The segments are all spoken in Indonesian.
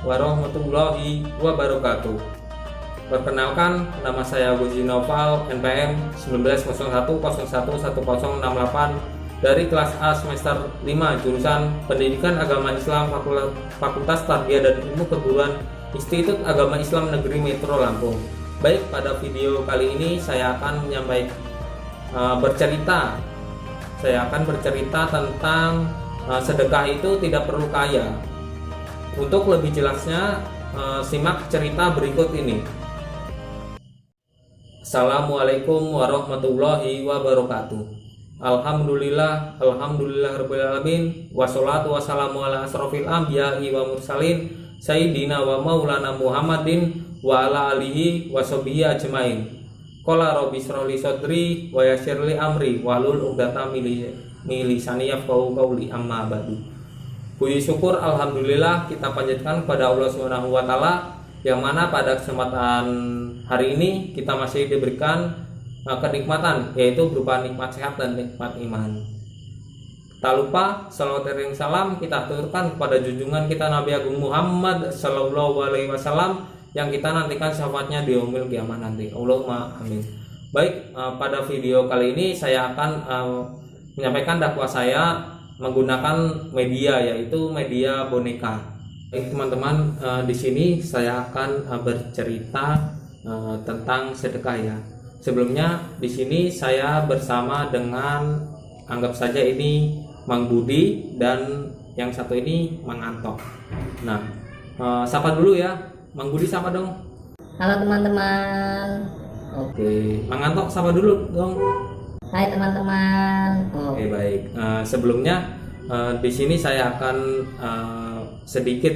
warahmatullahi wabarakatuh. Perkenalkan, nama saya Guzi Noval, NPM 1901011068 dari kelas A semester 5 jurusan Pendidikan Agama Islam Fakultas Tarbiyah dan Ilmu Keguruan Institut Agama Islam Negeri Metro Lampung. Baik, pada video kali ini saya akan bercerita tentang sedekah itu tidak perlu kaya. Untuk lebih jelasnya, simak cerita berikut ini. Assalamualaikum warahmatullahi wabarakatuh. Alhamdulillahirabbil alamin, wassalatu wassalamu ala asrofil anbiya'i wa mursalin sayyidina wa maulana Muhammadin wa ala alihi wa sahbihi ajmain. Qala rabbi shrah li sadri wa yassir li amri wahlul 'uqdatam min lisani yafqahu qawli, amma ba'du. Puji syukur alhamdulillah kita panjatkan kepada Allah Subhanahu wa taala, yang mana pada kesempatan hari ini kita masih diberikan kenikmatan, yaitu berupa nikmat sehat dan nikmat iman. Tak lupa salawat dan salam kita aturkan kepada junjungan kita Nabi Agung Muhammad sallallahu alaihi wasallam yang kita nantikan syafaatnya di yaumil kiamah nanti. Allahumma amin. Baik, pada video kali ini saya akan menyampaikan dakwah saya menggunakan media, yaitu media boneka. Baik teman-teman, di sini saya akan bercerita tentang sedekah ya. Sebelumnya di sini saya bersama dengan, anggap saja ini Mang Budi dan yang satu ini Mang Anto. Nah, sapa dulu ya, Mang Budi sapa dong. Halo teman-teman. Oke, Mang Anto sapa dulu dong. Hai teman-teman. Oke, baik. Sebelumnya di sini saya akan sedikit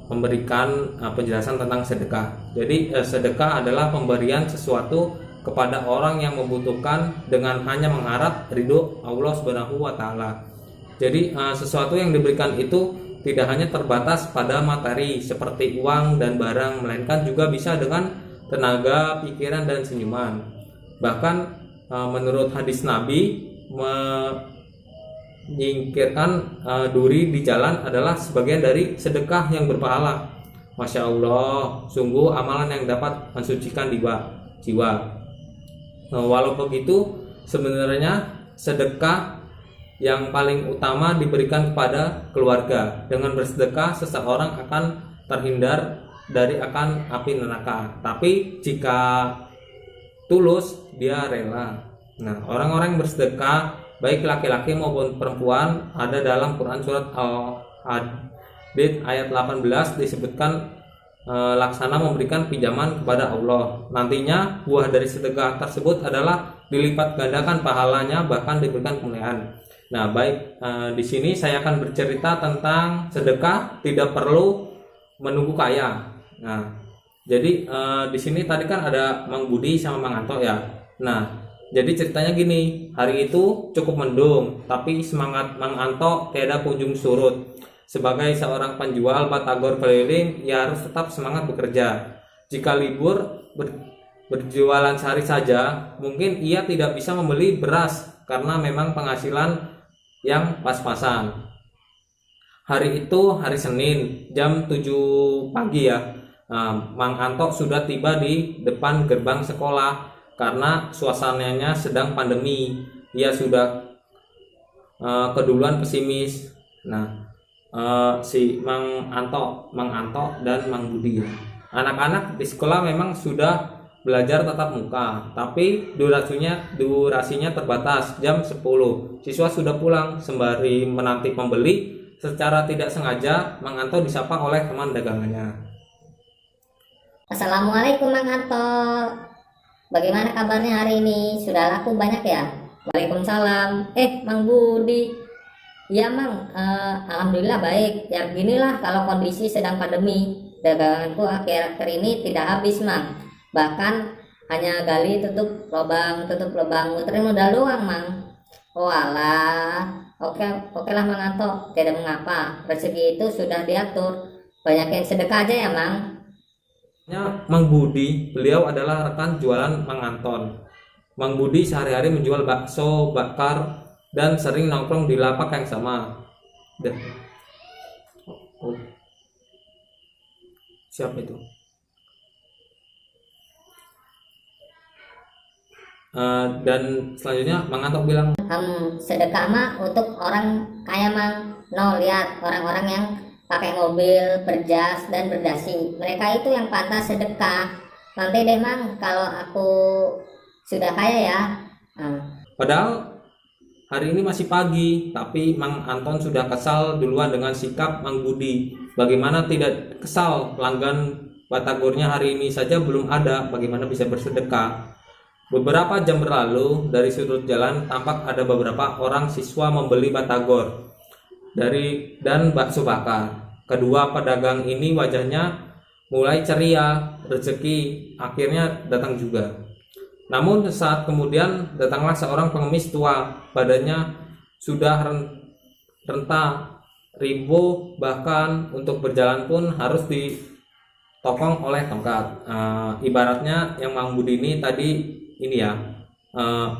memberikan penjelasan tentang sedekah. Jadi sedekah adalah pemberian sesuatu kepada orang yang membutuhkan dengan hanya mengharap ridho Allah Subhanahu wa taala. Jadi sesuatu yang diberikan itu tidak hanya terbatas pada materi seperti uang dan barang, melainkan juga bisa dengan tenaga, pikiran dan senyuman. Bahkan menurut hadis Nabi, menyingkirkan duri di jalan adalah sebagian dari sedekah yang berpahala. Masya Allah, sungguh amalan yang dapat mensucikan jiwa. Walau begitu, sebenarnya sedekah yang paling utama diberikan kepada keluarga. Dengan bersedekah, seseorang akan terhindar dari akan api neraka. Tapi jika tulus, dia rela. Nah, orang-orang yang bersedekah, baik laki-laki maupun perempuan, ada dalam Quran surat Al-Hadid ayat 18 disebutkan laksana memberikan pinjaman kepada Allah. Nantinya buah dari sedekah tersebut adalah dilipat gandakan pahalanya, bahkan diberikan kemuliaan. Nah, baik, di sini saya akan bercerita tentang sedekah tidak perlu menunggu kaya. Nah, jadi di sini tadi kan ada Mang Budi sama Mang Anto ya. Nah, jadi ceritanya gini, hari itu cukup mendung, tapi semangat Mang Anto tiada kunjung surut. Sebagai seorang penjual batagor keliling, ia harus tetap semangat bekerja. Jika libur berjualan sehari saja, mungkin ia tidak bisa membeli beras karena memang penghasilan yang pas-pasan. Hari itu hari Senin, jam 7 pagi ya. Mang Anto sudah tiba di depan gerbang sekolah karena suasananya sedang pandemi. Ia sudah keduluan pesimis. Nah, si Mang Anto dan Mang Budi. Anak-anak di sekolah memang sudah belajar tatap muka, tapi durasinya terbatas jam 10. Siswa sudah pulang. Sembari menanti pembeli, secara tidak sengaja Mang Anto disapa oleh teman dagangannya. Assalamualaikum Mang Anto. Bagaimana kabarnya hari ini? Sudah laku banyak ya? Waalaikumsalam. Mang Budi. Ya Mang, alhamdulillah baik. Ya beginilah kalau kondisi sedang pandemi. Daganganku akhir-akhir ini tidak habis Mang. Bahkan hanya gali tutup lubang, muterin modal doang Mang. Oh alah. Oke lah Mang Anto, tidak mengapa. Rezeki itu sudah diatur. Banyakin sedekah aja ya Mang. Mang Budi, beliau adalah rekan jualan Mang Anton. Mang Budi sehari-hari menjual bakso, bakar, dan sering nongkrong di lapak yang sama. Siapa itu? Dan selanjutnya Mang Anto bilang, Sedekah mah untuk orang kaya mang. No, lihat orang-orang yang pakai mobil berjas dan berdasi, mereka itu yang pantas sedekah. Nanti deh mang kalau aku sudah kaya ya. padahal hari ini masih pagi, tapi Mang Anton sudah kesal duluan dengan sikap Mang Budi. Bagaimana tidak kesal, pelanggan batagornya hari ini saja belum ada, bagaimana bisa bersedekah? Beberapa jam berlalu, dari sudut jalan tampak ada beberapa orang siswa membeli batagor dan bakso bakar. Kedua pedagang ini wajahnya mulai ceria, rezeki akhirnya datang juga. Namun sesaat kemudian datanglah seorang pengemis tua, badannya sudah renta, ribo, bahkan untuk berjalan pun harus ditopang oleh tongkat. Ibaratnya yang Mang Budi ini tadi ini ya,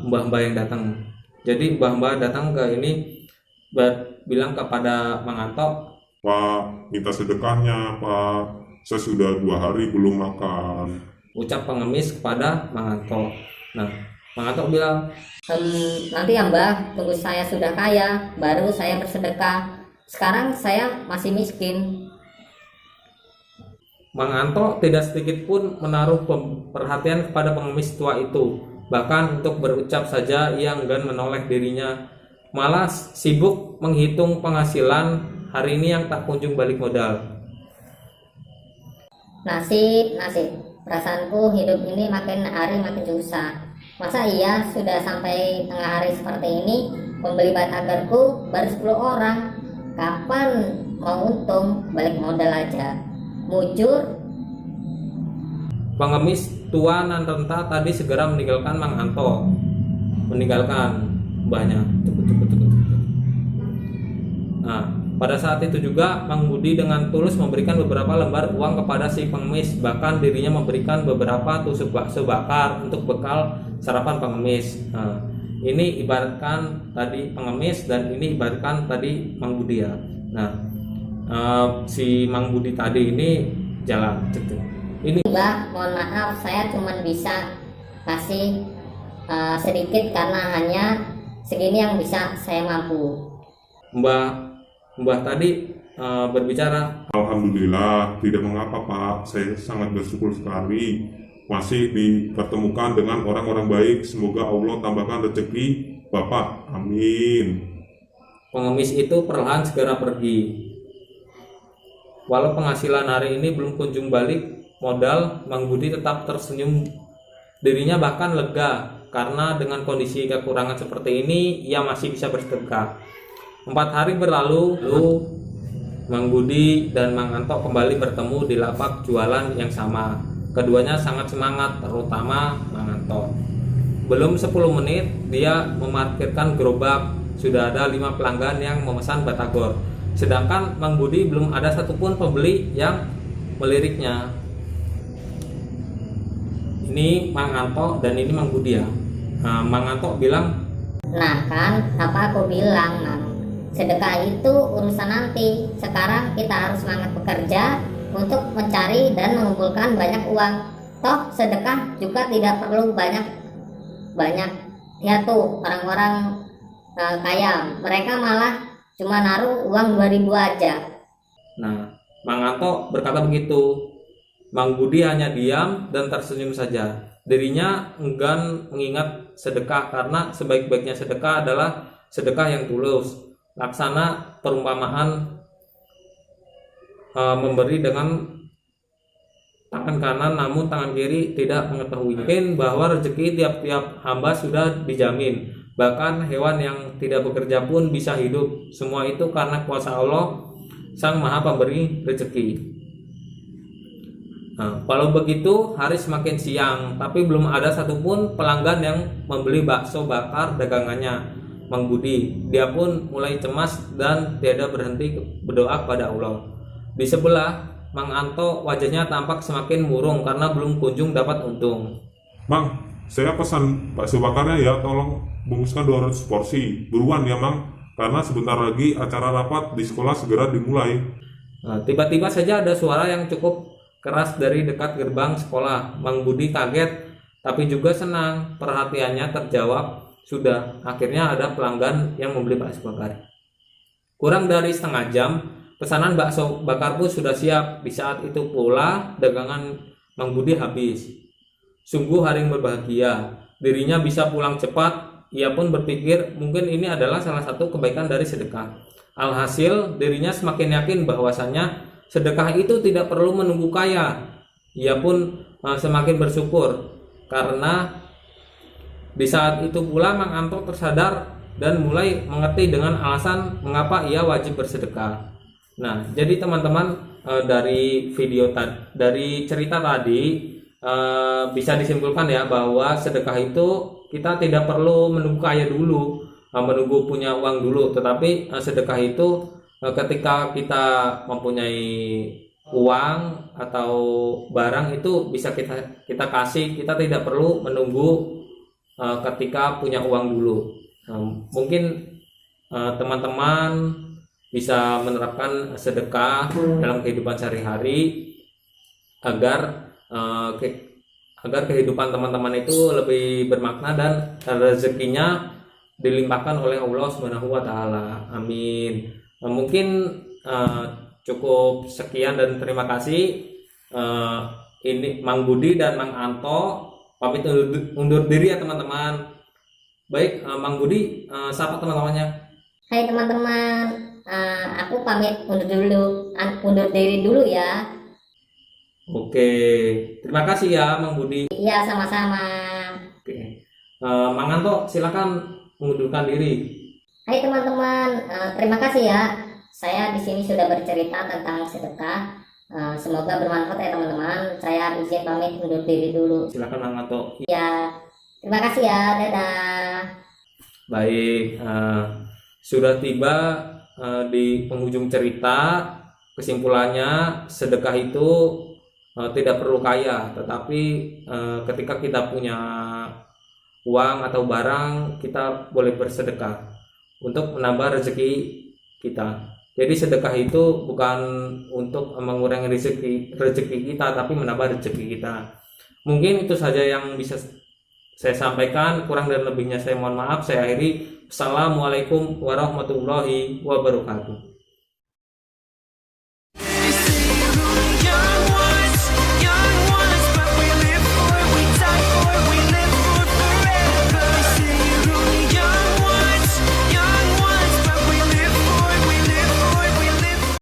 mbah-mbah yang datang. Jadi mbah-mbah datang ke ini bilang kepada Mang Anto, Pak, minta sedekahnya Pak, saya sudah 2 hari belum makan. ucap pengemis kepada Mang Anto. Nah, Mang Anto bilang, Nanti ya mbah, tunggu saya sudah kaya baru saya bersedekah. Sekarang saya masih miskin. Mang Anto tidak sedikit pun menaruh perhatian kepada pengemis tua itu. Bahkan untuk berucap saja ia enggan menoleh dirinya. Malah sibuk menghitung penghasilan hari ini yang tak kunjung balik modal. Nasib. Perasaanku hidup ini makin hari makin susah. Masa iya sudah sampai tengah hari seperti ini, pembeli batagorku baru 10 orang. Kapan mau untung, balik modal aja. Mujur. Pengemis tua nan renta tadi segera meninggalkan Mang Anto, meninggalkan mbahnya. Nah, pada saat itu juga Mang Budi dengan tulus memberikan beberapa lembar uang kepada si pengemis, bahkan dirinya memberikan beberapa tusuk bakso bakar untuk bekal sarapan pengemis. Nah, ini ibaratkan tadi pengemis dan ini ibaratkan tadi Mang Budi ya. Nah, si Mang Budi tadi ini jalan gitu. Ini Mbak, mohon maaf saya cuma bisa kasih sedikit karena hanya segini yang bisa saya mampu. Mbah tadi berbicara, Alhamdulillah, tidak mengapa Pak, saya sangat bersyukur sekali masih dipertemukan dengan orang-orang baik. Semoga Allah tambahkan rezeki Bapak, amin. pengemis itu perlahan segera pergi. Walau penghasilan hari ini belum kunjung balik modal, Mang Budi tetap tersenyum. Dirinya bahkan lega karena dengan kondisi kekurangan seperti ini ia masih bisa bersedekah. 4 hari berlalu, Mang Budi dan Mang Anto kembali bertemu di lapak jualan yang sama. Keduanya sangat semangat, terutama Mang Anto. Belum 10 menit dia memarkirkan gerobak. Sudah ada 5 pelanggan yang memesan batagor. Sedangkan Mang Budi belum ada satupun pembeli yang meliriknya. Ini Mang Anto dan ini Mang Budi ya. Nah, Mang Anto bilang, Nah kan, apa aku bilang, Mang, sedekah itu urusan nanti. Sekarang kita harus semangat bekerja untuk mencari dan mengumpulkan banyak uang. Toh sedekah juga tidak perlu banyak. Ya tuh orang-orang kaya, mereka malah cuma naruh uang 2.000 aja. nah, Mang Anto berkata begitu. Mang Budi hanya diam dan tersenyum saja. Dirinya enggan mengingat sedekah karena sebaik-baiknya sedekah adalah sedekah yang tulus. Laksana perumpamaan memberi dengan tangan kanan namun tangan kiri tidak mengetahui. Mungkin bahwa rezeki tiap-tiap hamba sudah dijamin. Bahkan hewan yang tidak bekerja pun bisa hidup. Semua itu karena kuasa Allah, Sang Maha Pemberi rezeki. Nah, kalau begitu hari semakin siang, tapi belum ada satupun pelanggan yang membeli bakso bakar dagangannya Mang Budi. Dia pun mulai cemas dan tiada berhenti berdoa kepada Allah. Di sebelah, Mang Anto wajahnya tampak semakin murung karena belum kunjung dapat untung. Mang, saya pesan bakso bakarnya ya, tolong bungkuskan 200 porsi. Buruan ya Mang, karena sebentar lagi acara rapat di sekolah segera dimulai. Nah, tiba-tiba saja ada suara yang cukup keras dari dekat gerbang sekolah. Mang Budi kaget tapi juga senang, perhatiannya terjawab. Sudah, akhirnya ada pelanggan yang membeli bakso bakar. Kurang dari setengah jam, pesanan bakso bakar pun sudah siap. Di saat itu pula dagangan Mang Budi habis. Sungguh hari yang berbahagia. Dirinya bisa pulang cepat. Ia pun berpikir mungkin ini adalah salah satu kebaikan dari sedekah. Alhasil, dirinya semakin yakin bahwasannya sedekah itu tidak perlu menunggu kaya. Ia pun semakin bersyukur karena di saat itu pula Mang Anto tersadar dan mulai mengerti dengan alasan mengapa ia wajib bersedekah. Nah, jadi teman-teman, dari dari cerita tadi bisa disimpulkan ya bahwa sedekah itu kita tidak perlu menunggu kaya dulu, menunggu punya uang dulu, tetapi sedekah itu ketika kita mempunyai uang atau barang itu bisa kita kasih, kita tidak perlu menunggu ketika punya uang dulu. Mungkin teman-teman bisa menerapkan sedekah dalam kehidupan sehari-hari agar kehidupan teman-teman itu lebih bermakna dan rezekinya dilimpahkan oleh Allah Subhanahu wa taala. Amin. Mungkin cukup sekian dan terima kasih. Ini Mang Budi dan Mang Anto pamit undur diri ya teman-teman. Baik, Mang Budi, sapa teman-temannya. Hai teman-teman, aku pamit undur diri dulu ya. Oke, terima kasih ya Mang Budi. Iya, sama-sama. Oke, Mang Anto silakan mengundurkan diri. Hai teman-teman, terima kasih ya. Saya di sini sudah bercerita tentang sedekah. Semoga bermanfaat ya teman-teman. Saya izin pamit undur diri dulu. Silakan Mang Anto. Ya, terima kasih ya. Dadah. Baik, sudah tiba di penghujung cerita. Kesimpulannya, sedekah itu tidak perlu kaya, tetapi ketika kita punya uang atau barang, kita boleh bersedekah untuk menambah rezeki kita. Jadi sedekah itu bukan untuk mengurangi rezeki kita, tapi menambah rezeki kita. Mungkin itu saja yang bisa saya sampaikan. Kurang dan lebihnya saya mohon maaf. Saya akhiri. Assalamualaikum warahmatullahi wabarakatuh.